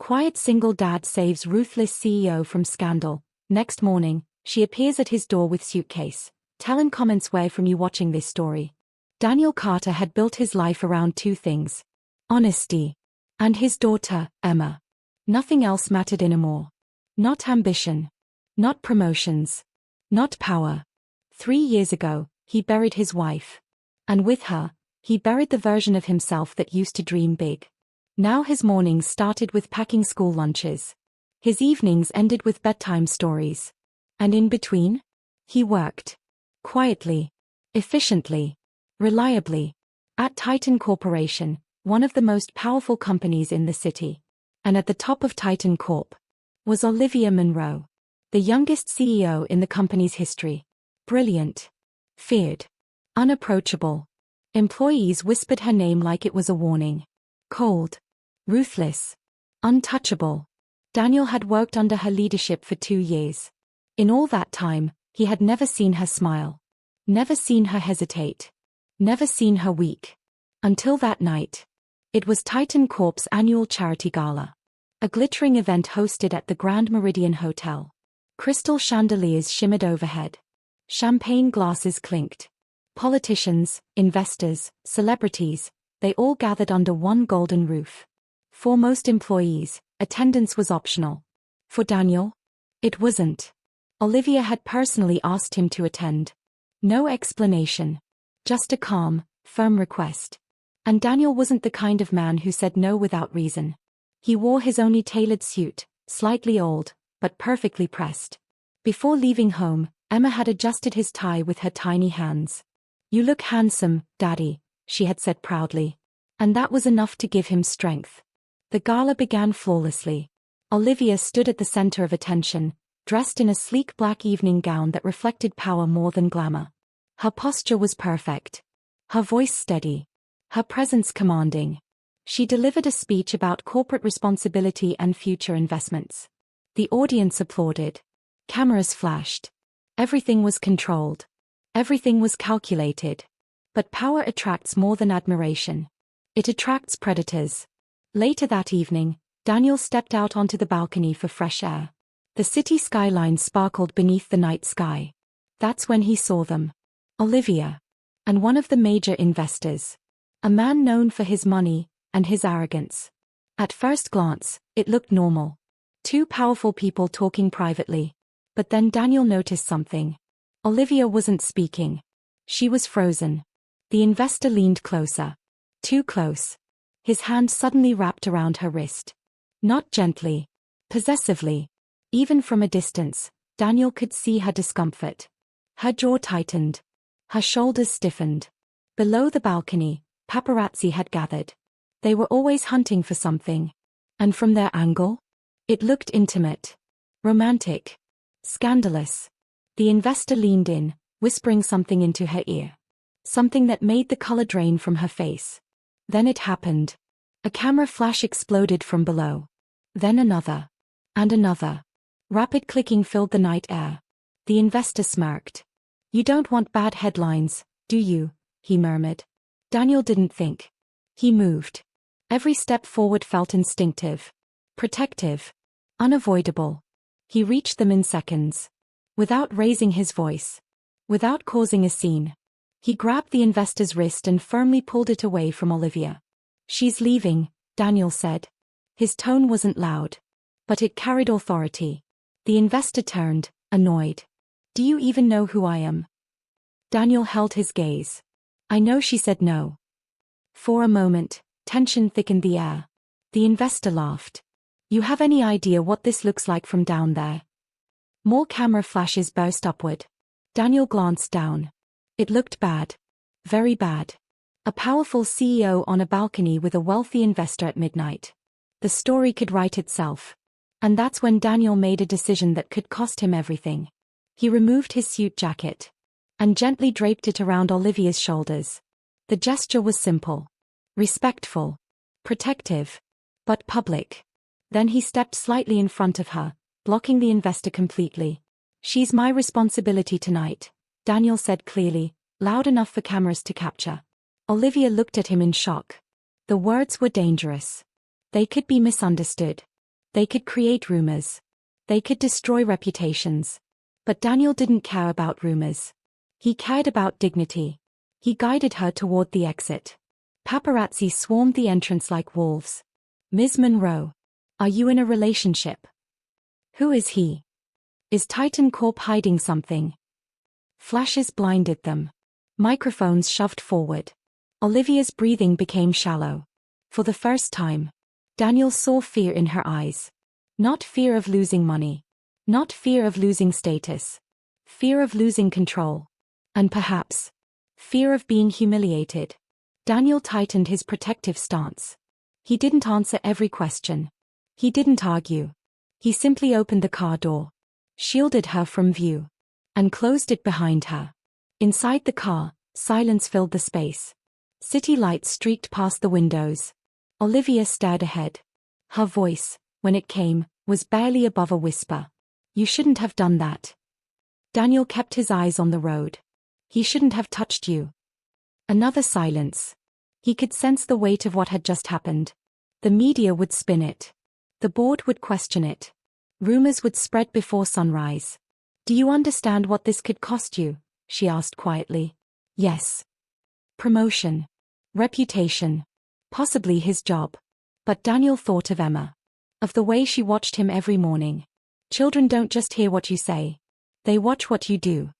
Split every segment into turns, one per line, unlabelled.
Quiet single dad saves ruthless CEO from scandal. Next morning, she appears at his door with suitcase. Tell in comments where from you watching this story. Daniel Carter had built his life around two things: honesty and his daughter, Emma. Nothing else mattered anymore. Not ambition. Not promotions. Not power. 3 years ago, he buried his wife. And with her, he buried the version of himself that used to dream big. Now his mornings started with packing school lunches. His evenings ended with bedtime stories. And in between? He worked. Quietly. Efficiently. Reliably. At Titan Corporation, one of the most powerful companies in the city. And at the top of Titan Corp. Was Olivia Monroe. The youngest CEO in the company's history. Brilliant. Feared. Unapproachable. Employees whispered her name like it was a warning. Cold. Ruthless. Untouchable. Daniel had worked under her leadership for 2 years. In all that time, he had never seen her smile. Never seen her hesitate. Never seen her weak. Until that night. It was Titan Corp's annual charity gala. A glittering event hosted at the Grand Meridian Hotel. Crystal chandeliers shimmered overhead. Champagne glasses clinked. Politicians, investors, celebrities, they all gathered under one golden roof. For most employees, attendance was optional. For Daniel? It wasn't. Olivia had personally asked him to attend. No explanation. Just a calm, firm request. And Daniel wasn't the kind of man who said no without reason. He wore his only tailored suit, slightly old, but perfectly pressed. Before leaving home, Emma had adjusted his tie with her tiny hands. "You look handsome, Daddy," she had said proudly. And that was enough to give him strength. The gala began flawlessly. Olivia stood at the center of attention, dressed in a sleek black evening gown that reflected power more than glamour. Her posture was perfect. Her voice steady. Her presence commanding. She delivered a speech about corporate responsibility and future investments. The audience applauded. Cameras flashed. Everything was controlled. Everything was calculated. But power attracts more than admiration. It attracts predators. Later that evening, Daniel stepped out onto the balcony for fresh air. The city skyline sparkled beneath the night sky. That's when he saw them. Olivia. And one of the major investors. A man known for his money and his arrogance. At first glance, it looked normal. Two powerful people talking privately. But then Daniel noticed something. Olivia wasn't speaking. She was frozen. The investor leaned closer. Too close. His hand suddenly wrapped around her wrist. Not gently. Possessively. Even from a distance, Daniel could see her discomfort. Her jaw tightened. Her shoulders stiffened. Below the balcony, paparazzi had gathered. They were always hunting for something. And from their angle? It looked intimate. Romantic. Scandalous. The investor leaned in, whispering something into her ear. Something that made the color drain from her face. Then it happened. A camera flash exploded from below. Then another. And another. Rapid clicking filled the night air. The investor smirked. "You don't want bad headlines, do you?" he murmured. Daniel didn't think. He moved. Every step forward felt instinctive. Protective. Unavoidable. He reached them in seconds. Without raising his voice. Without causing a scene. He grabbed the investor's wrist and firmly pulled it away from Olivia. "She's leaving," Daniel said. His tone wasn't loud. But it carried authority. The investor turned, annoyed. "Do you even know who I am?" Daniel held his gaze. "I know," she said no. For a moment, tension thickened the air. The investor laughed. "You have any idea what this looks like from down there?" More camera flashes burst upward. Daniel glanced down. It looked bad. Very bad. A powerful CEO on a balcony with a wealthy investor at midnight. The story could write itself. And that's when Daniel made a decision that could cost him everything. He removed his suit jacket. And gently draped it around Olivia's shoulders. The gesture was simple. Respectful. Protective. But public. Then he stepped slightly in front of her, blocking the investor completely. "She's my responsibility tonight," Daniel said clearly, loud enough for cameras to capture. Olivia looked at him in shock. The words were dangerous. They could be misunderstood. They could create rumors. They could destroy reputations. But Daniel didn't care about rumors. He cared about dignity. He guided her toward the exit. Paparazzi swarmed the entrance like wolves. Ms. Monroe. Are you in a relationship? Who is he? Is Titan Corp hiding something? Flashes blinded them. Microphones shoved forward. Olivia's breathing became shallow. For the first time, Daniel saw fear in her eyes. Not fear of losing money. Not fear of losing status. Fear of losing control. And perhaps, fear of being humiliated. Daniel tightened his protective stance. He didn't answer every question. He didn't argue. He simply opened the car door, shielded her from view, and closed it behind her. Inside the car, silence filled the space. City lights streaked past the windows. Olivia stared ahead. Her voice, when it came, was barely above a whisper. You shouldn't have done that. Daniel kept his eyes on the road. He shouldn't have touched you. Another silence. He could sense the weight of what had just happened. The media would spin it. The board would question it. Rumors would spread before sunrise. Do you understand what this could cost you? She asked quietly. Yes. Promotion. Reputation. Possibly his job. But Daniel thought of Emma. Of the way she watched him every morning. Children don't just hear what you say. They watch what you do.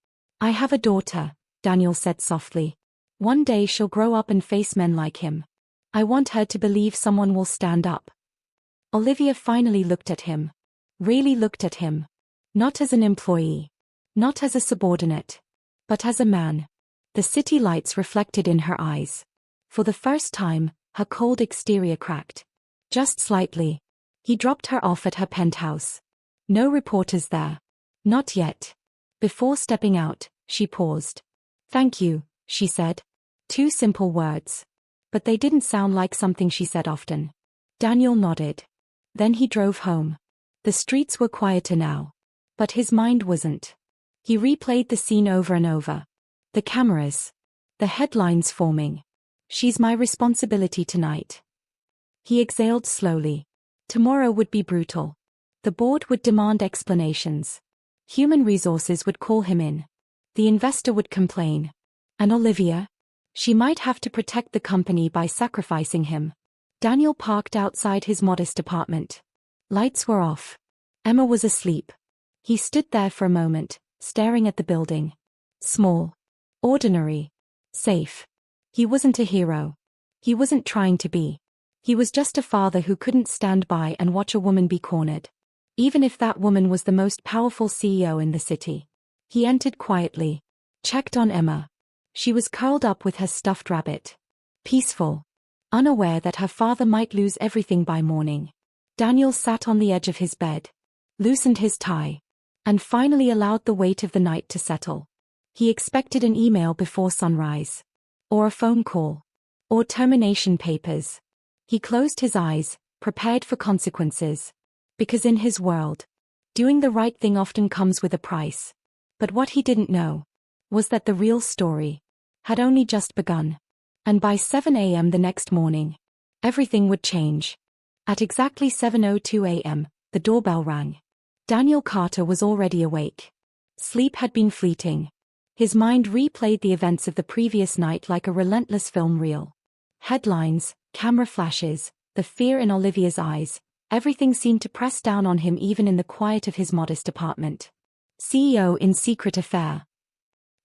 I have a daughter, Daniel said softly. One day she'll grow up and face men like him. I want her to believe someone will stand up. Olivia finally looked at him. Really looked at him. Not as an employee. Not as a subordinate. But as a man. The city lights reflected in her eyes. For the first time, her cold exterior cracked. Just slightly. He dropped her off at her penthouse. No reporters there. Not yet. Before stepping out, she paused. Thank you, she said. 2 simple words. But they didn't sound like something she said often. Daniel nodded. Then he drove home. The streets were quieter now. But his mind wasn't. He replayed the scene over and over. The cameras. The headlines forming. She's my responsibility tonight. He exhaled slowly. Tomorrow would be brutal. The board would demand explanations. Human resources would call him in. The investor would complain. And Olivia? She might have to protect the company by sacrificing him. Daniel parked outside his modest apartment. Lights were off. Emma was asleep. He stood there for a moment, staring at the building. Small. Ordinary. Safe. He wasn't a hero. He wasn't trying to be. He was just a father who couldn't stand by and watch a woman be cornered. Even if that woman was the most powerful CEO in the city. He entered quietly. Checked on Emma. She was curled up with her stuffed rabbit. Peaceful. Unaware that her father might lose everything by morning. Daniel sat on the edge of his bed. Loosened his tie. And finally allowed the weight of the night to settle. He expected an email before sunrise. Or a phone call. Or termination papers. He closed his eyes, prepared for consequences. Because in his world, doing the right thing often comes with a price. But what he didn't know was that the real story had only just begun. And by 7 a.m. the next morning, everything would change. At exactly 7:02 a.m., the doorbell rang. Daniel Carter was already awake. Sleep had been fleeting. His mind replayed the events of the previous night like a relentless film reel. Headlines, camera flashes, the fear in Olivia's eyes, everything seemed to press down on him even in the quiet of his modest apartment. CEO in secret affair.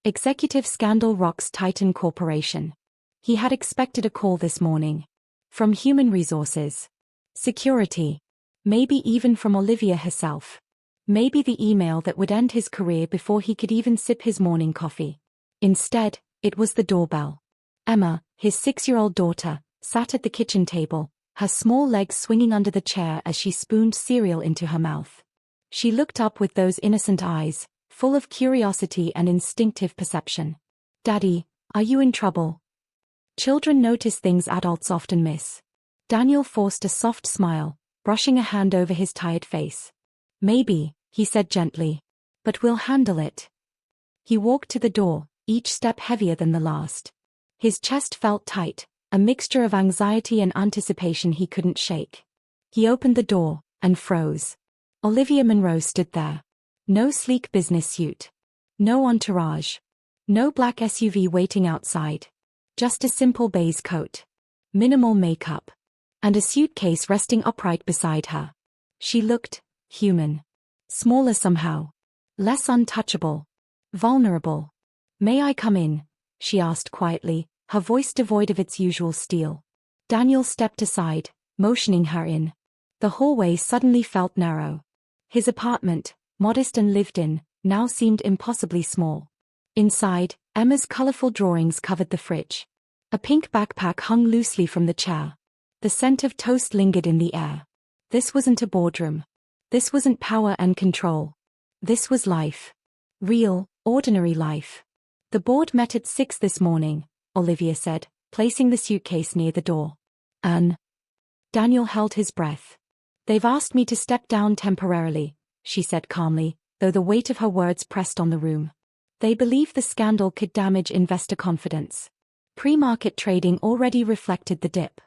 Executive scandal rocks Titan Corporation. He had expected a call this morning. From human resources. Security. Maybe even from Olivia herself. Maybe the email that would end his career before he could even sip his morning coffee. Instead, it was the doorbell. Emma, his 6-year-old daughter, sat at the kitchen table, her small legs swinging under the chair as she spooned cereal into her mouth. She looked up with those innocent eyes, full of curiosity and instinctive perception. Daddy, are you in trouble? Children notice things adults often miss. Daniel forced a soft smile, brushing a hand over his tired face. Maybe, he said gently. But we'll handle it. He walked to the door, each step heavier than the last. His chest felt tight, a mixture of anxiety and anticipation he couldn't shake. He opened the door, and froze. Olivia Monroe stood there. No sleek business suit. No entourage. No black SUV waiting outside. Just a simple beige coat. Minimal makeup. And a suitcase resting upright beside her. She looked human. Smaller somehow. Less untouchable. Vulnerable. "May I come in?" she asked quietly, her voice devoid of its usual steel. Daniel stepped aside, motioning her in. The hallway suddenly felt narrow. His apartment, modest and lived in, now seemed impossibly small. Inside, Emma's colorful drawings covered the fridge. A pink backpack hung loosely from the chair. The scent of toast lingered in the air. This wasn't a boardroom. This wasn't power and control. This was life. Real, ordinary life. "The board met at 6 this morning," Olivia said, placing the suitcase near the door. "Anne." Daniel held his breath. "They've asked me to step down temporarily," she said calmly, though the weight of her words pressed on the room. "They believe the scandal could damage investor confidence. Pre-market trading already reflected the dip."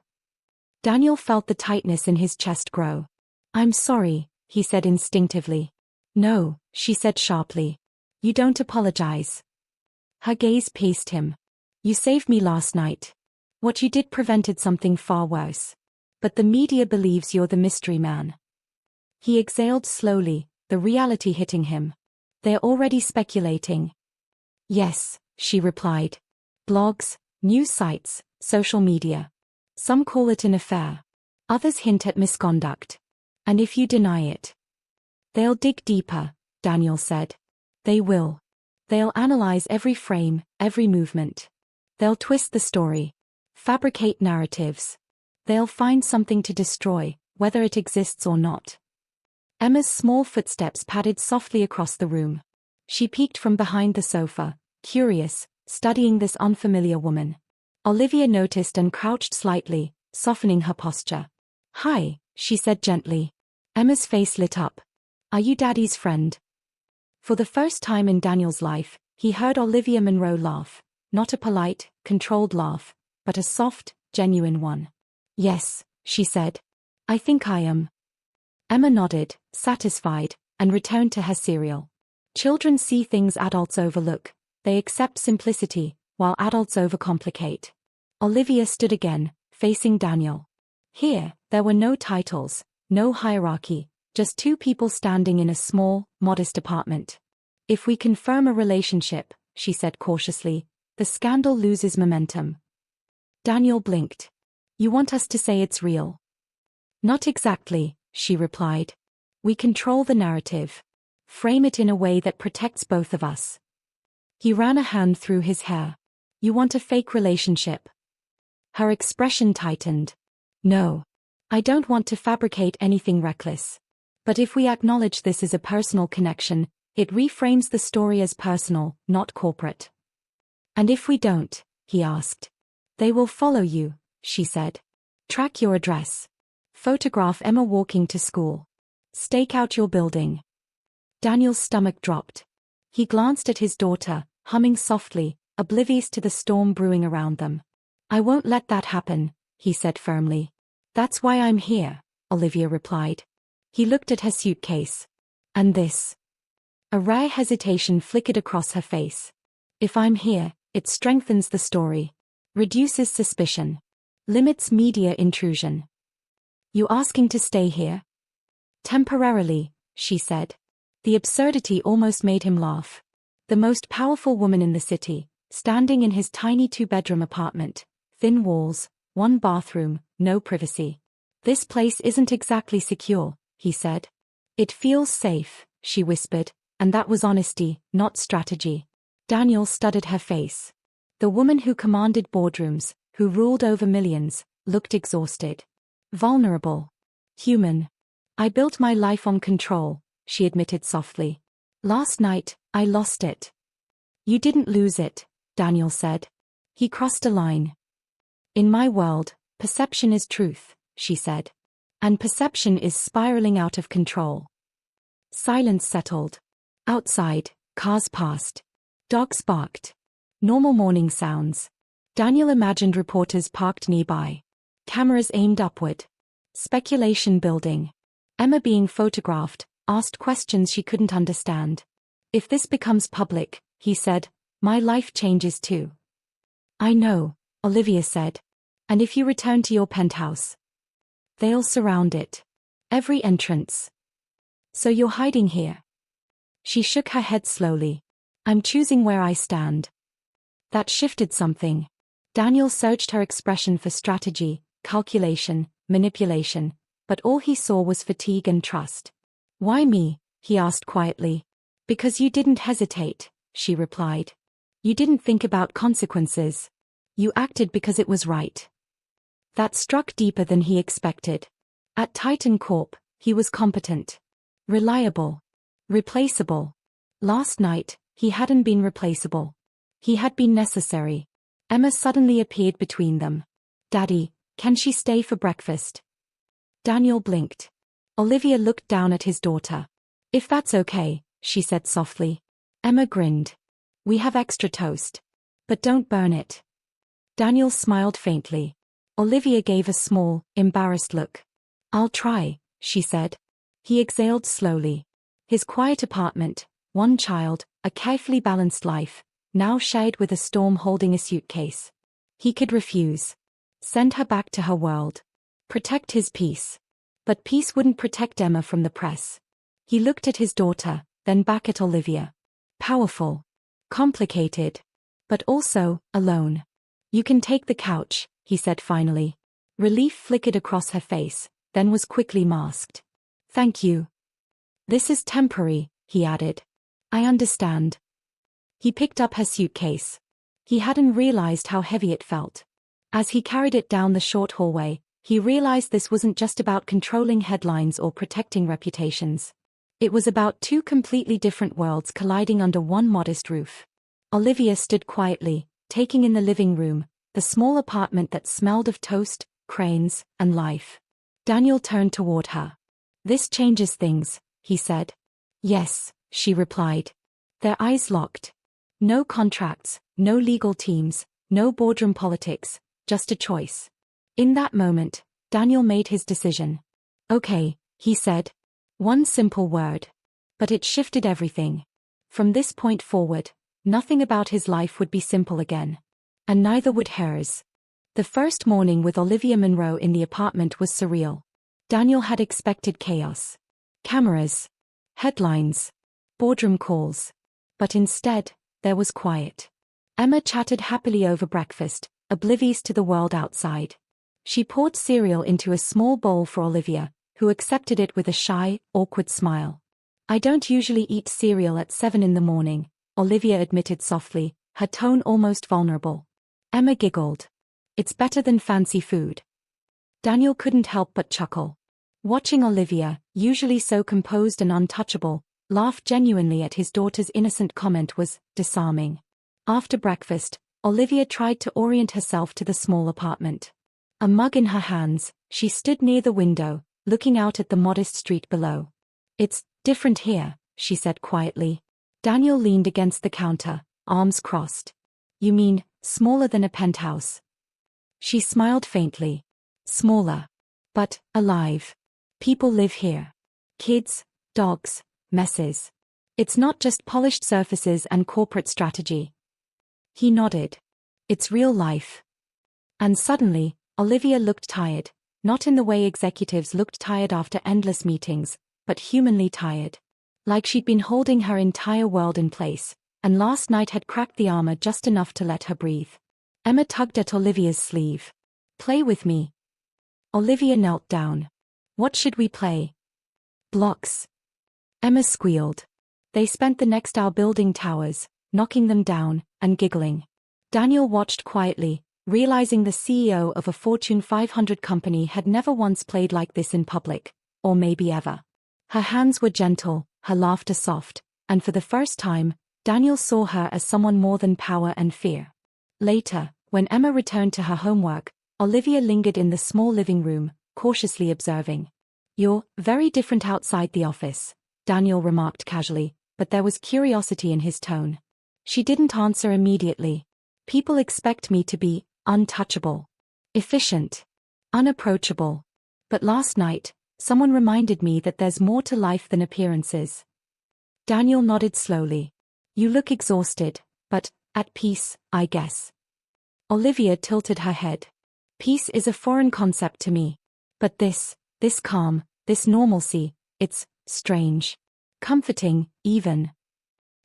Daniel felt the tightness in his chest grow. "I'm sorry," he said instinctively. "No," she said sharply. "You don't apologize." Her gaze pierced him. "You saved me last night. What you did prevented something far worse. But the media believes you're the mystery man." He exhaled slowly, the reality hitting him. "They're already speculating." "Yes," she replied. "Blogs, news sites, social media. Some call it an affair. Others hint at misconduct. And if you deny it, they'll dig deeper," Daniel said. "They will. They'll analyze every frame, every movement. They'll twist the story. Fabricate narratives. They'll find something to destroy, whether it exists or not." Emma's small footsteps padded softly across the room. She peeked from behind the sofa, curious, studying this unfamiliar woman. Olivia noticed and crouched slightly, softening her posture. "Hi," she said gently. Emma's face lit up. "Are you Daddy's friend?" For the first time in Daniel's life, he heard Olivia Monroe laugh. Not a polite, controlled laugh, but a soft, genuine one. "Yes," she said. "I think I am." Emma nodded, satisfied, and returned to her cereal. Children see things adults overlook. They accept simplicity, while adults overcomplicate. Olivia stood again, facing Daniel. Here, there were no titles, no hierarchy, just two people standing in a small, modest apartment. "If we confirm a relationship," she said cautiously, "the scandal loses momentum." Daniel blinked. "You want us to say it's real?" "Not exactly," she replied. "We control the narrative. Frame it in a way that protects both of us." He ran a hand through his hair. "You want a fake relationship?" Her expression tightened. "No. I don't want to fabricate anything reckless. But if we acknowledge this is a personal connection, it reframes the story as personal, not corporate." "And if we don't?" he asked. "They will follow you," she said. "Track your address. Photograph Emma walking to school. Stake out your building." Daniel's stomach dropped. He glanced at his daughter, humming softly, oblivious to the storm brewing around them. "I won't let that happen," he said firmly. "That's why I'm here," Olivia replied. He looked at her suitcase. "And this?" A rare hesitation flickered across her face. "If I'm here, it strengthens the story. Reduces suspicion. Limits media intrusion." "You asking to stay here?" "Temporarily," she said. The absurdity almost made him laugh. The most powerful woman in the city, standing in his tiny two-bedroom apartment. Thin walls, one bathroom, no privacy. "This place isn't exactly secure," he said. "It feels safe," she whispered, and that was honesty, not strategy. Daniel studied her face. The woman who commanded boardrooms, who ruled over millions, looked exhausted. Vulnerable. Human. "I built my life on control," she admitted softly. "Last night, I lost it." "You didn't lose it," Daniel said. He crossed a line. "In my world, perception is truth," she said. "And perception is spiraling out of control." Silence settled. Outside, cars passed. Dogs barked. Normal morning sounds. Daniel imagined reporters parked nearby. Cameras aimed upward. Speculation building. Emma, being photographed, asked questions she couldn't understand. If this becomes public, he said, my life changes too. I know, Olivia said. And if you return to your penthouse? They'll surround it. Every entrance. So you're hiding here? She shook her head slowly. I'm choosing where I stand. That shifted something. Daniel searched her expression for strategy, calculation, manipulation, but all he saw was fatigue and trust. Why me? He asked quietly. Because you didn't hesitate, she replied. You didn't think about consequences. You acted because it was right. That struck deeper than he expected. At Titan Corp, he was competent. Reliable. Replaceable. Last night, he hadn't been replaceable. He had been necessary. Emma suddenly appeared between them. Daddy, can she stay for breakfast? Daniel blinked. Olivia looked down at his daughter. If that's okay, she said softly. Emma grinned. We have extra toast. But don't burn it. Daniel smiled faintly. Olivia gave a small, embarrassed look. I'll try, she said. He exhaled slowly. His quiet apartment, one child, a carefully balanced life, now shared with a storm holding a suitcase. He could refuse. Send her back to her world. Protect his peace. But peace wouldn't protect Emma from the press. He looked at his daughter, then back at Olivia. Powerful. Complicated. But also, alone. You can take the couch, he said finally. Relief flickered across her face, then was quickly masked. Thank you. This is temporary, he added. I understand. He picked up her suitcase. He hadn't realized how heavy it felt. As he carried it down the short hallway, he realized this wasn't just about controlling headlines or protecting reputations. It was about two completely different worlds colliding under one modest roof. Olivia stood quietly, taking in the living room, the small apartment that smelled of toast, cranes, and life. Daniel turned toward her. This changes things, he said. Yes, she replied. Their eyes locked. No contracts, no legal teams, no boardroom politics, just a choice. In that moment, Daniel made his decision. Okay, he said. One simple word. But it shifted everything. From this point forward, nothing about his life would be simple again. And neither would hers. The first morning with Olivia Monroe in the apartment was surreal. Daniel had expected chaos. Cameras. Headlines. Boardroom calls. But instead, there was quiet. Emma chatted happily over breakfast, oblivious to the world outside. She poured cereal into a small bowl for Olivia, who accepted it with a shy, awkward smile. I don't usually eat cereal at 7 in the morning, Olivia admitted softly, her tone almost vulnerable. Emma giggled. It's better than fancy food. Daniel couldn't help but chuckle. Watching Olivia, usually so composed and untouchable, laugh genuinely at his daughter's innocent comment was disarming. After breakfast, Olivia tried to orient herself to the small apartment. A mug in her hands, she stood near the window, looking out at the modest street below. It's different here, she said quietly. Daniel leaned against the counter, arms crossed. You mean, smaller than a penthouse? She smiled faintly. Smaller. But, alive. People live here. Kids, dogs, messes. It's not just polished surfaces and corporate strategy. He nodded. It's real life. And suddenly, Olivia looked tired, not in the way executives looked tired after endless meetings, but humanly tired. Like she'd been holding her entire world in place, and last night had cracked the armor just enough to let her breathe. Emma tugged at Olivia's sleeve. Play with me. Olivia knelt down. What should we play? Blocks. Emma squealed. They spent the next hour building towers, knocking them down, and giggling. Daniel watched quietly, realizing the CEO of a Fortune 500 company had never once played like this in public, or maybe ever. Her hands were gentle, her laughter soft, and for the first time, Daniel saw her as someone more than power and fear. Later, when Emma returned to her homework, Olivia lingered in the small living room, cautiously observing. You're very different outside the office, Daniel remarked casually, but there was curiosity in his tone. She didn't answer immediately. People expect me to be untouchable, efficient, unapproachable. But last night, Someone reminded me that there's more to life than appearances. Daniel nodded slowly. You look exhausted, but at peace, I guess. Olivia tilted her head. Peace is a foreign concept to me. But this calm, this normalcy, it's strange. Comforting, even.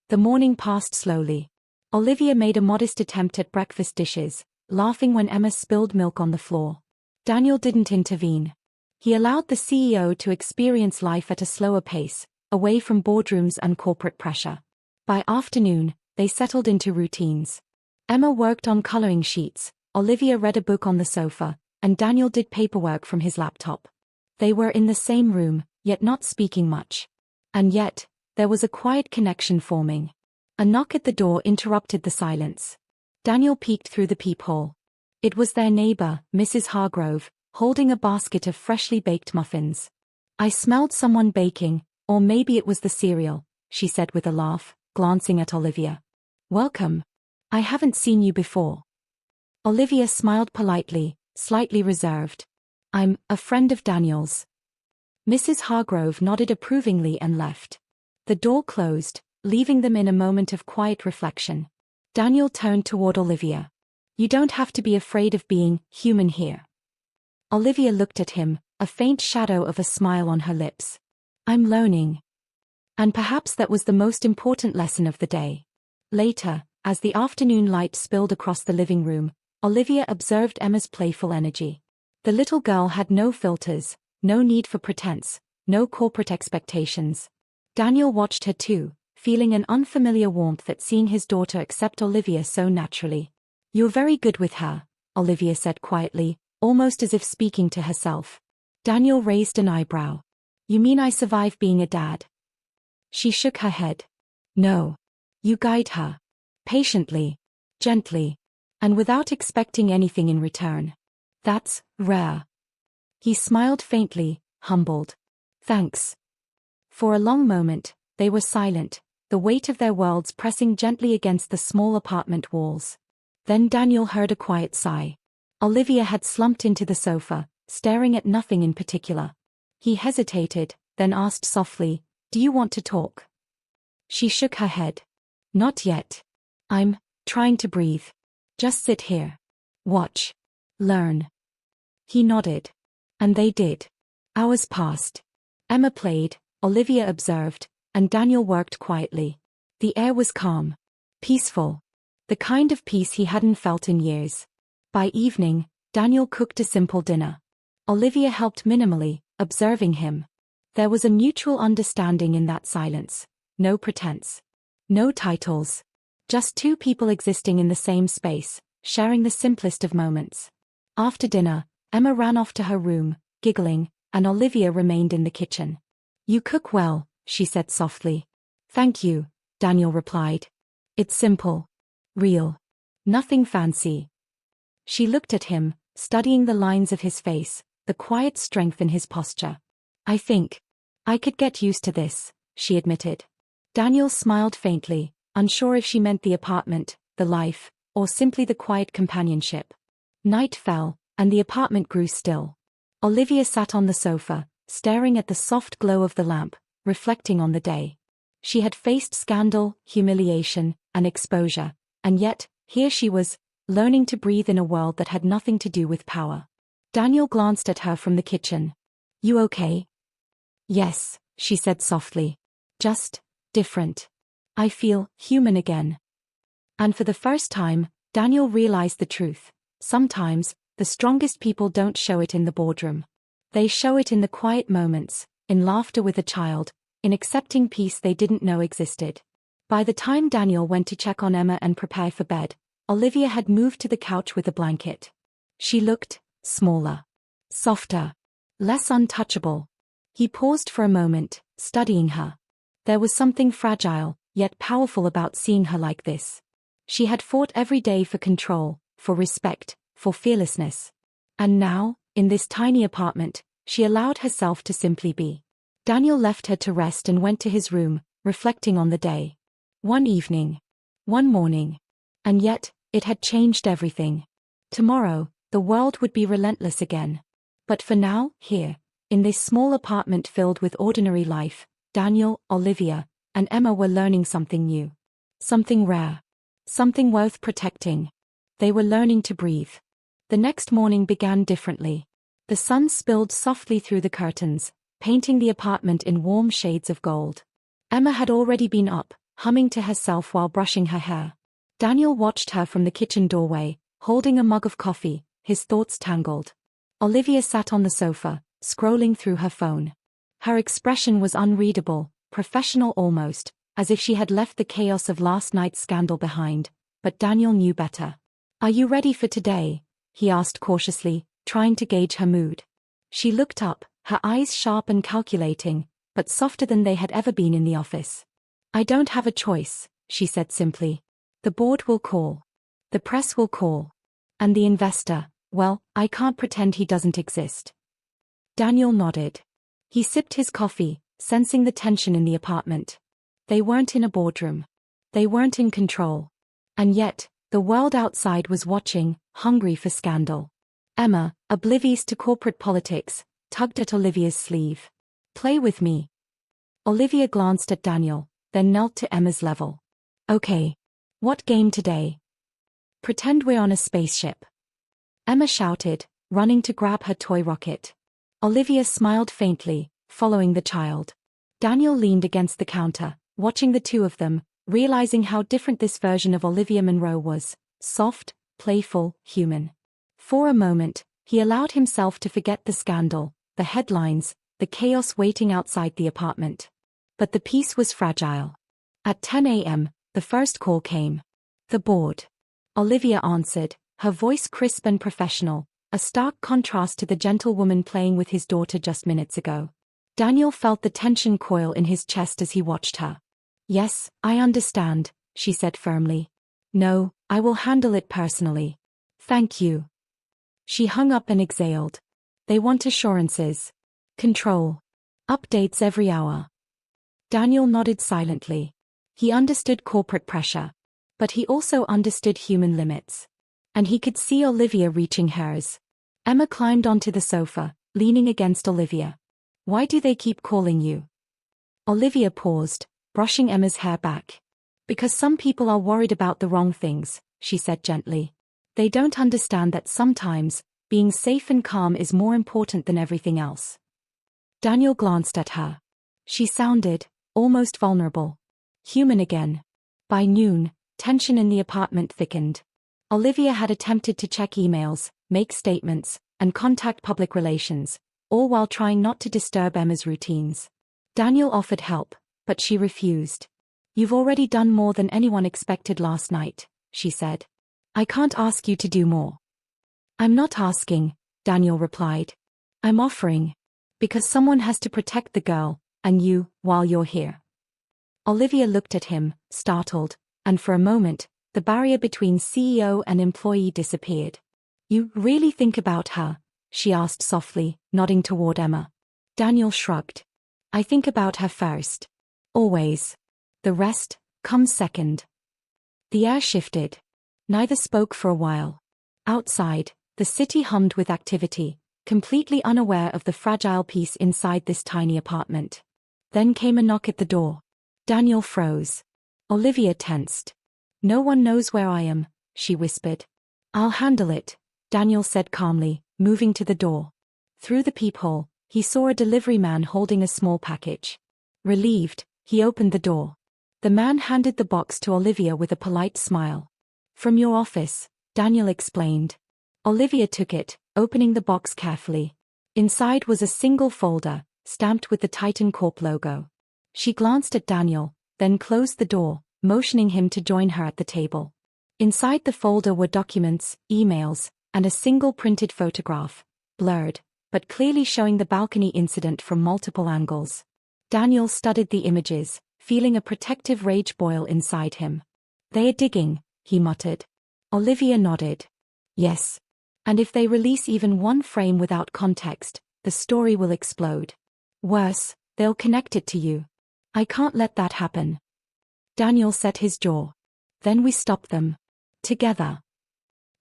The morning passed slowly. Olivia made a modest attempt at breakfast dishes, laughing when Emma spilled milk on the floor. Daniel didn't intervene. He allowed the CEO to experience life at a slower pace, away from boardrooms and corporate pressure. By afternoon, they settled into routines. Emma worked on coloring sheets, Olivia read a book on the sofa, and Daniel did paperwork from his laptop. They were in the same room, yet not speaking much. And yet, there was a quiet connection forming. A knock at the door interrupted the silence. Daniel peeked through the peephole. It was their neighbor, Mrs. Hargrove, holding a basket of freshly baked muffins. I smelled someone baking, or maybe it was the cereal, she said with a laugh, glancing at Olivia. Welcome. I haven't seen you before. Olivia smiled politely, slightly reserved. I'm a friend of Daniel's. Mrs. Hargrove nodded approvingly and left. The door closed, leaving them in a moment of quiet reflection. Daniel turned toward Olivia. You don't have to be afraid of being human here. Olivia looked at him, a faint shadow of a smile on her lips. I'm learning. And perhaps that was the most important lesson of the day. Later, as the afternoon light spilled across the living room, Olivia observed Emma's playful energy. The little girl had no filters, no need for pretense, no corporate expectations. Daniel watched her too, feeling an unfamiliar warmth at seeing his daughter accept Olivia so naturally. You're very good with her, Olivia said quietly, almost as if speaking to herself. Daniel raised an eyebrow. You mean I survive being a dad? She shook her head. No. You guide her. Patiently. Gently. And without expecting anything in return. That's rare. He smiled faintly, humbled. Thanks. For a long moment, they were silent, the weight of their worlds pressing gently against the small apartment walls. Then Daniel heard a quiet sigh. Olivia had slumped into the sofa, staring at nothing in particular. He hesitated, then asked softly, Do you want to talk? She shook her head. Not yet. I'm trying to breathe. Just sit here. Watch. Learn. He nodded. And they did. Hours passed. Emma played, Olivia observed, and Daniel worked quietly. The air was calm. Peaceful. The kind of peace he hadn't felt in years. By evening, Daniel cooked a simple dinner. Olivia helped minimally, observing him. There was a mutual understanding in that silence. No pretense. No titles. Just two people existing in the same space, sharing the simplest of moments. After dinner, Emma ran off to her room, giggling, and Olivia remained in the kitchen. You cook well, she said softly. Thank you, Daniel replied. It's simple. Real. Nothing fancy. She looked at him, studying the lines of his face, the quiet strength in his posture. I think I could get used to this, she admitted. Daniel smiled faintly, unsure if she meant the apartment, the life, or simply the quiet companionship. Night fell, and the apartment grew still. Olivia sat on the sofa, staring at the soft glow of the lamp, reflecting on the day. She had faced scandal, humiliation, and exposure, and yet, here she was, learning to breathe in a world that had nothing to do with power. Daniel glanced at her from the kitchen. You okay? Yes, she said softly. Just different. I feel human again. And for the first time, Daniel realized the truth. Sometimes, the strongest people don't show it in the boardroom. They show it in the quiet moments, in laughter with a child, in accepting peace they didn't know existed. By the time Daniel went to check on Emma and prepare for bed, Olivia had moved to the couch with a blanket. She looked smaller, softer, less untouchable. He paused for a moment, studying her. There was something fragile, yet powerful about seeing her like this. She had fought every day for control, for respect, for fearlessness. And now, in this tiny apartment, she allowed herself to simply be. Daniel left her to rest and went to his room, reflecting on the day. One evening. One morning. And yet, it had changed everything. Tomorrow, the world would be relentless again. But for now, here, In this small apartment filled with ordinary life, Daniel, Olivia, and Emma were learning something new. Something rare. Something worth protecting. They were learning to breathe. The next morning began differently. The sun spilled softly through the curtains, painting the apartment in warm shades of gold. Emma had already been up, humming to herself while brushing her hair. Daniel watched her from the kitchen doorway, holding a mug of coffee, his thoughts tangled. Olivia sat on the sofa, scrolling through her phone. Her expression was unreadable, professional almost, as if she had left the chaos of last night's scandal behind, but Daniel knew better. "Are you ready for today?" he asked cautiously, trying to gauge her mood. She looked up, her eyes sharp and calculating, but softer than they had ever been in the office. "I don't have a choice," she said simply. "The board will call. The press will call. And the investor, well, I can't pretend he doesn't exist." Daniel nodded. He sipped his coffee, sensing the tension in the apartment. They weren't in a boardroom. They weren't in control. And yet, the world outside was watching, hungry for scandal. Emma, oblivious to corporate politics, tugged at Olivia's sleeve. "Play with me." Olivia glanced at Daniel, then knelt to Emma's level. "Okay. What game today?" "Pretend we're on a spaceship." Emma shouted, running to grab her toy rocket. Olivia smiled faintly, following the child. Daniel leaned against the counter, watching the two of them, realizing how different this version of Olivia Monroe was: soft, playful, human. For a moment, he allowed himself to forget the scandal, the headlines, the chaos waiting outside the apartment. But the peace was fragile. At 10 a.m., the first call came. "The board." Olivia answered, her voice crisp and professional, a stark contrast to the gentlewoman playing with his daughter just minutes ago. Daniel felt the tension coil in his chest as he watched her. "Yes, I understand," she said firmly. "No, I will handle it personally. Thank you." She hung up and exhaled. "They want assurances. Control. Updates every hour." Daniel nodded silently. He understood corporate pressure. But he also understood human limits. And he could see Olivia reaching hers. Emma climbed onto the sofa, leaning against Olivia. "Why do they keep calling you?" Olivia paused, brushing Emma's hair back. "Because some people are worried about the wrong things," she said gently. "They don't understand that sometimes, being safe and calm is more important than everything else." Daniel glanced at her. She sounded almost vulnerable. Human again. By noon, tension in the apartment thickened. Olivia had attempted to check emails, make statements, and contact public relations, all while trying not to disturb Emma's routines. Daniel offered help, but she refused. "You've already done more than anyone expected last night," she said. "I can't ask you to do more." "I'm not asking," Daniel replied. "I'm offering. Because someone has to protect the girl, and you, while you're here." Olivia looked at him, startled, and for a moment, the barrier between CEO and employee disappeared. "You really think about her?" she asked softly, nodding toward Emma. Daniel shrugged. "I think about her first. Always. The rest comes second." The air shifted. Neither spoke for a while. Outside, the city hummed with activity, completely unaware of the fragile peace inside this tiny apartment. Then came a knock at the door. Daniel froze. Olivia tensed. "No one knows where I am," she whispered. "I'll handle it," Daniel said calmly, moving to the door. Through the peephole, he saw a delivery man holding a small package. Relieved, he opened the door. The man handed the box to Olivia with a polite smile. "From your office," Daniel explained. Olivia took it, opening the box carefully. Inside was a single folder, stamped with the Titan Corp logo. She glanced at Daniel, then closed the door, motioning him to join her at the table. Inside the folder were documents, emails, and a single printed photograph, blurred, but clearly showing the balcony incident from multiple angles. Daniel studied the images, feeling a protective rage boil inside him. "They are digging," he muttered. Olivia nodded. "Yes. And if they release even one frame without context, the story will explode. Worse, they'll connect it to you. I can't let that happen." Daniel set his jaw. "Then we stop them. Together."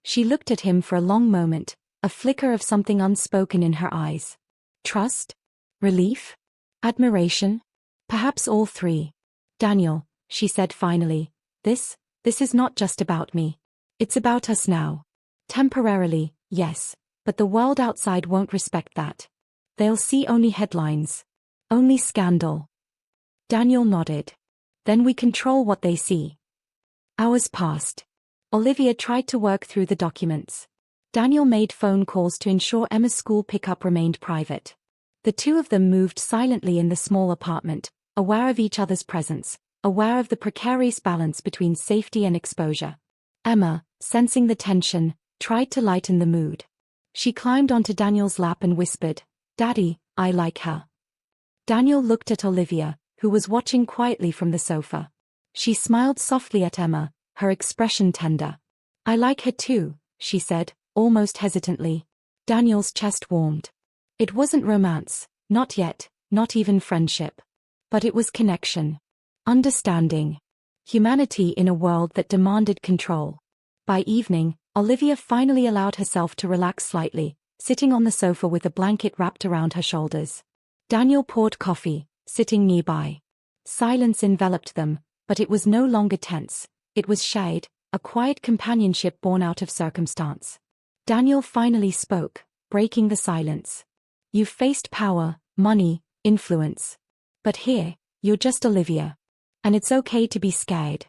She looked at him for a long moment, a flicker of something unspoken in her eyes. Trust? Relief? Admiration? Perhaps all three. Daniel, she said finally, this is not just about me. It's about us now. Temporarily, yes, but the world outside won't respect that. They'll see only headlines. Only scandal. Daniel nodded. Then we control what they see. Hours passed. Olivia tried to work through the documents. Daniel made phone calls to ensure Emma's school pickup remained private. The two of them moved silently in the small apartment, aware of each other's presence, aware of the precarious balance between safety and exposure. Emma, sensing the tension, tried to lighten the mood. She climbed onto Daniel's lap and whispered, "Daddy, I like her." Daniel looked at Olivia, who was watching quietly from the sofa. She smiled softly at Emma, her expression tender. "I like her too," she said, almost hesitantly. Daniel's chest warmed. It wasn't romance, not yet, not even friendship. But it was connection. Understanding. Humanity in a world that demanded control. By evening, Olivia finally allowed herself to relax slightly, sitting on the sofa with a blanket wrapped around her shoulders. Daniel poured coffee, sitting nearby. Silence enveloped them, but it was no longer tense. It was shade, a quiet companionship born out of circumstance. Daniel finally spoke, breaking the silence. "You've faced power, money, influence. But here, you're just Olivia. And it's okay to be scared."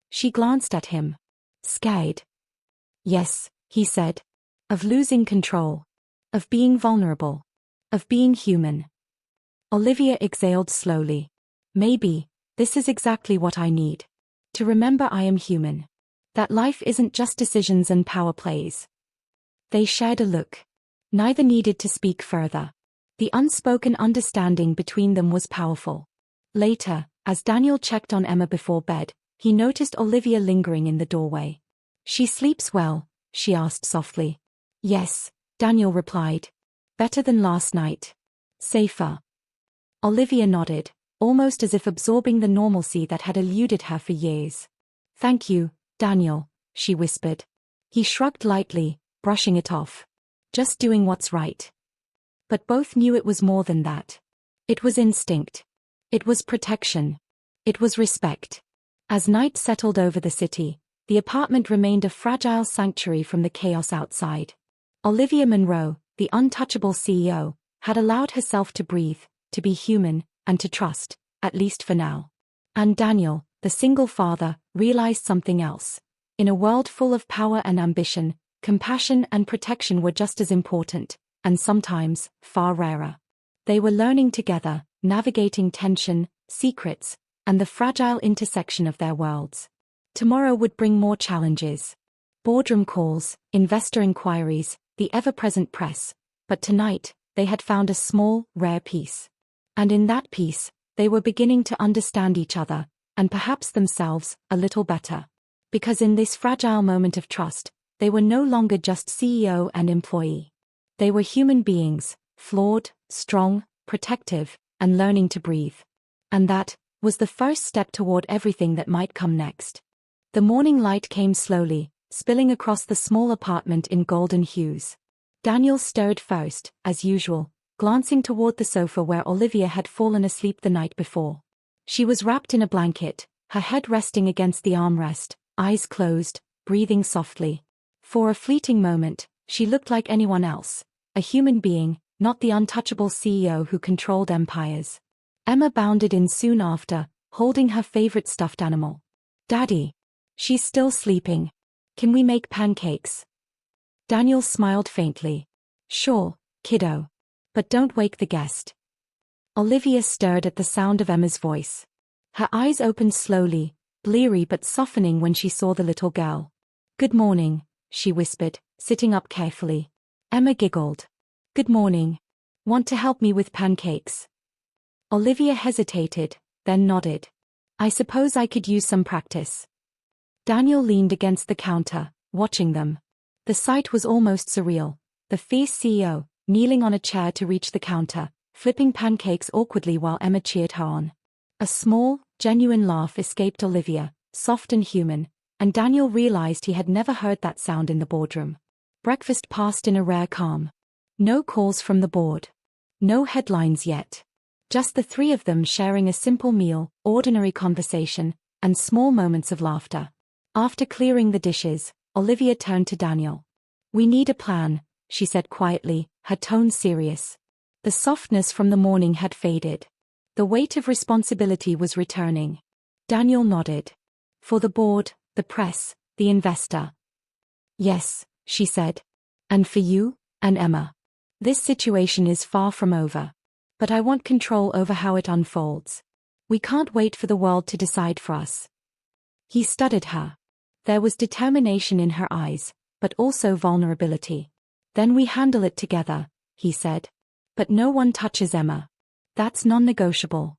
She glanced at him. "Scared?" "Yes," he said. "Of losing control. Of being vulnerable. Of being human." Olivia exhaled slowly. "Maybe, this is exactly what I need. To remember I am human. That life isn't just decisions and power plays." They shared a look. Neither needed to speak further. The unspoken understanding between them was powerful. Later, as Daniel checked on Emma before bed, he noticed Olivia lingering in the doorway. "She sleeps well?" she asked softly. "Yes," Daniel replied. "Better than last night. Safer." Olivia nodded, almost as if absorbing the normalcy that had eluded her for years. "Thank you, Daniel," she whispered. He shrugged lightly, brushing it off. "Just doing what's right." But both knew it was more than that. It was instinct. It was protection. It was respect. As night settled over the city, the apartment remained a fragile sanctuary from the chaos outside. Olivia Monroe, the untouchable CEO, had allowed herself to breathe, to be human, and to trust, at least for now. And Daniel, the single father, realized something else. In a world full of power and ambition, compassion and protection were just as important, and sometimes, far rarer. They were learning together, navigating tension, secrets, and the fragile intersection of their worlds. Tomorrow would bring more challenges. Boardroom calls, investor inquiries, the ever-present press. But tonight, they had found a small, rare peace. And in that peace, they were beginning to understand each other, and perhaps themselves, a little better. Because in this fragile moment of trust, they were no longer just CEO and employee. They were human beings, flawed, strong, protective, and learning to breathe. And that was the first step toward everything that might come next. The morning light came slowly, spilling across the small apartment in golden hues. Daniel stirred first, as usual, glancing toward the sofa where Olivia had fallen asleep the night before. She was wrapped in a blanket, her head resting against the armrest, eyes closed, breathing softly. For a fleeting moment, she looked like anyone else, a human being, not the untouchable CEO who controlled empires. Emma bounded in soon after, holding her favorite stuffed animal. "Daddy. She's still sleeping. Can we make pancakes?" Daniel smiled faintly. "Sure, kiddo. But don't wake the guest." Olivia stirred at the sound of Emma's voice. Her eyes opened slowly, bleary but softening when she saw the little girl. "Good morning," she whispered, sitting up carefully. Emma giggled. "Good morning. Want to help me with pancakes?" Olivia hesitated, then nodded. "I suppose I could use some practice." Daniel leaned against the counter, watching them. The sight was almost surreal. The fierce CEO, kneeling on a chair to reach the counter, flipping pancakes awkwardly while Emma cheered her on. A small, genuine laugh escaped Olivia, soft and human, and Daniel realized he had never heard that sound in the boardroom. Breakfast passed in a rare calm. No calls from the board. No headlines yet. Just the three of them sharing a simple meal, ordinary conversation, and small moments of laughter. After clearing the dishes, Olivia turned to Daniel. "We need a plan," she said quietly, her tone serious. The softness from the morning had faded. The weight of responsibility was returning. Daniel nodded. "For the board, the press, the investor." "Yes," she said. "And for you, and Emma. This situation is far from over. But I want control over how it unfolds. We can't wait for the world to decide for us." He studied her. There was determination in her eyes, but also vulnerability. "Then we handle it together," he said. "But no one touches Emma. That's non-negotiable."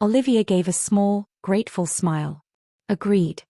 Olivia gave a small, grateful smile. "Agreed."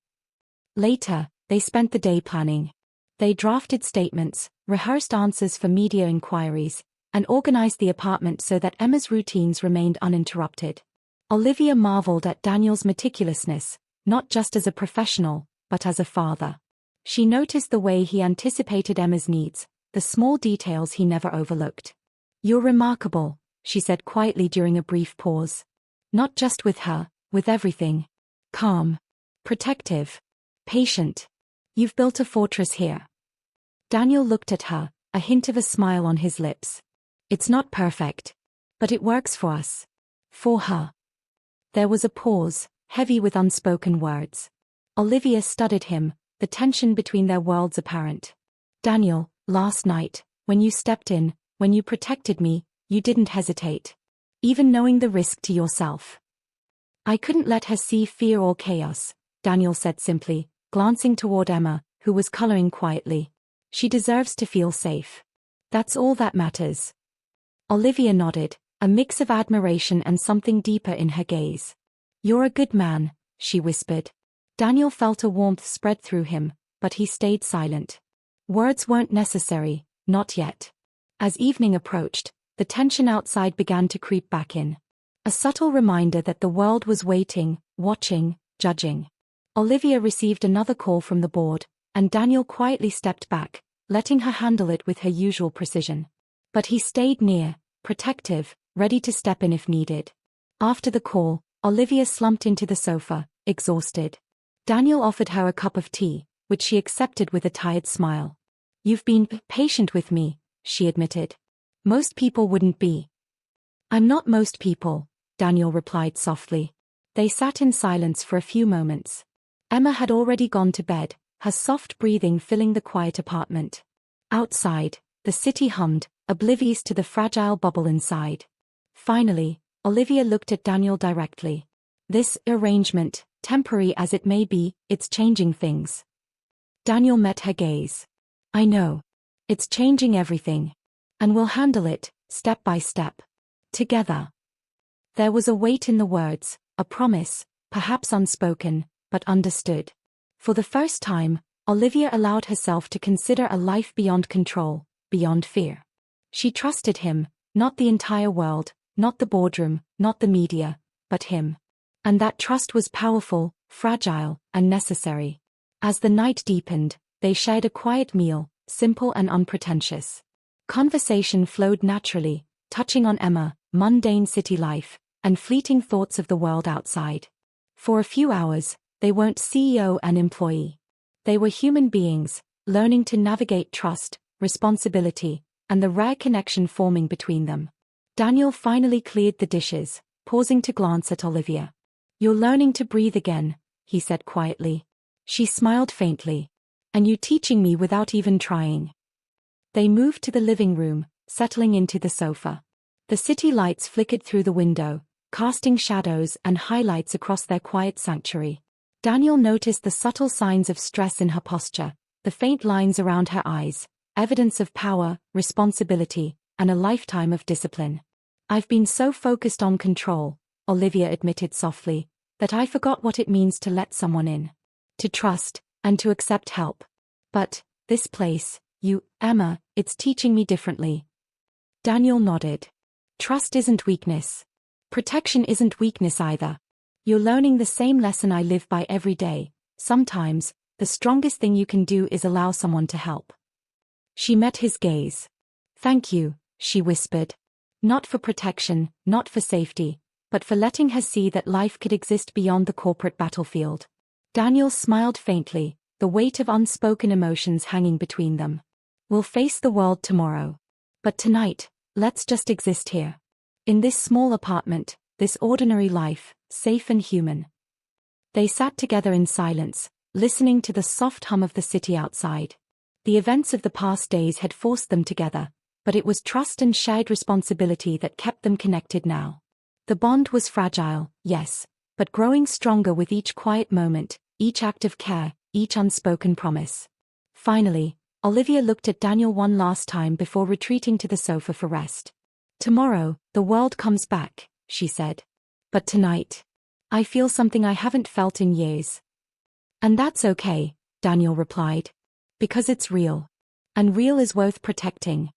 Later, they spent the day planning. They drafted statements, rehearsed answers for media inquiries, and organized the apartment so that Emma's routines remained uninterrupted. Olivia marveled at Daniel's meticulousness, not just as a professional, but as a father. She noticed the way he anticipated Emma's needs, the small details he never overlooked. "You're remarkable," she said quietly during a brief pause. "Not just with her, with everything. Calm. Protective. Patient. You've built a fortress here." Daniel looked at her, a hint of a smile on his lips. "It's not perfect. But it works for us. For her." There was a pause, heavy with unspoken words. Olivia studied him, the tension between their worlds apparent. "Daniel, last night, when you stepped in, when you protected me, you didn't hesitate. Even knowing the risk to yourself." "I couldn't let her see fear or chaos," Daniel said simply, glancing toward Emma, who was coloring quietly. "She deserves to feel safe. That's all that matters." Olivia nodded, a mix of admiration and something deeper in her gaze. "You're a good man," she whispered. Daniel felt a warmth spread through him, but he stayed silent. Words weren't necessary, not yet. As evening approached, the tension outside began to creep back in. A subtle reminder that the world was waiting, watching, judging. Olivia received another call from the board, and Daniel quietly stepped back, letting her handle it with her usual precision. But he stayed near, protective, ready to step in if needed. After the call, Olivia slumped into the sofa, exhausted. Daniel offered her a cup of tea, which she accepted with a tired smile. "You've been patient with me," she admitted. "Most people wouldn't be." "I'm not most people," Daniel replied softly. They sat in silence for a few moments. Emma had already gone to bed, her soft breathing filling the quiet apartment. Outside, the city hummed, oblivious to the fragile bubble inside. Finally, Olivia looked at Daniel directly. "This arrangement, temporary as it may be, it's changing things." Daniel met her gaze. "I know. It's changing everything. And we'll handle it, step by step. Together." There was a weight in the words, a promise, perhaps unspoken, but understood. For the first time, Olivia allowed herself to consider a life beyond control, beyond fear. She trusted him, not the entire world, not the boardroom, not the media, but him. And that trust was powerful, fragile, and necessary. As the night deepened, they shared a quiet meal, simple and unpretentious. Conversation flowed naturally, touching on Emma, mundane city life, and fleeting thoughts of the world outside. For a few hours, they weren't CEO and employee. They were human beings, learning to navigate trust, responsibility, and the rare connection forming between them. Daniel finally cleared the dishes, pausing to glance at Olivia. "You're learning to breathe again," he said quietly. She smiled faintly. "And you teaching me without even trying." They moved to the living room, settling into the sofa. The city lights flickered through the window, casting shadows and highlights across their quiet sanctuary. Daniel noticed the subtle signs of stress in her posture, the faint lines around her eyes, evidence of power, responsibility, and a lifetime of discipline. "I've been so focused on control," Olivia admitted softly, "that I forgot what it means to let someone in. To trust, and to accept help. But, this place, Emma, it's teaching me differently." Daniel nodded. "Trust isn't weakness. Protection isn't weakness either. You're learning the same lesson I live by every day. Sometimes, the strongest thing you can do is allow someone to help." She met his gaze. "Thank you," she whispered. Not for protection, not for safety, but for letting her see that life could exist beyond the corporate battlefield. Daniel smiled faintly, the weight of unspoken emotions hanging between them. We'll face the world tomorrow. But tonight, let's just exist here. In this small apartment, this ordinary life, safe and human. They sat together in silence, listening to the soft hum of the city outside. The events of the past days had forced them together, but it was trust and shared responsibility that kept them connected now. The bond was fragile, yes, but growing stronger with each quiet moment, each act of care, each unspoken promise. Finally, Olivia looked at Daniel one last time before retreating to the sofa for rest. Tomorrow, the world comes back, she said. But tonight, I feel something I haven't felt in years. And that's okay, Daniel replied. Because it's real. And real is worth protecting.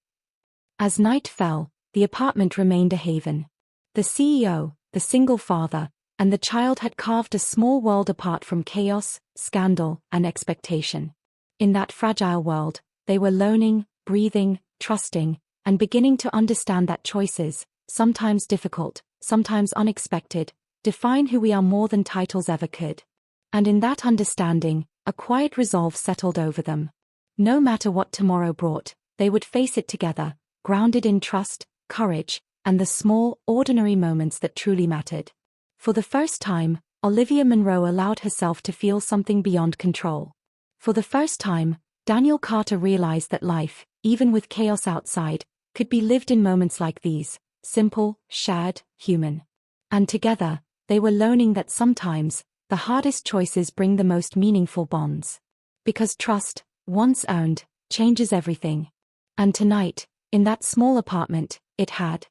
As night fell, the apartment remained a haven. The CEO, the single father, and the child had carved a small world apart from chaos, scandal, and expectation. In that fragile world, they were learning, breathing, trusting, and beginning to understand that choices, sometimes difficult, sometimes unexpected, define who we are more than titles ever could. And in that understanding, a quiet resolve settled over them. No matter what tomorrow brought, they would face it together, grounded in trust, courage, and the small, ordinary moments that truly mattered. For the first time, Olivia Monroe allowed herself to feel something beyond control. For the first time, Daniel Carter realized that life, even with chaos outside, could be lived in moments like these, simple, shared, human. And together, they were learning that sometimes, the hardest choices bring the most meaningful bonds. Because trust, once earned, changes everything. And tonight, in that small apartment, it had.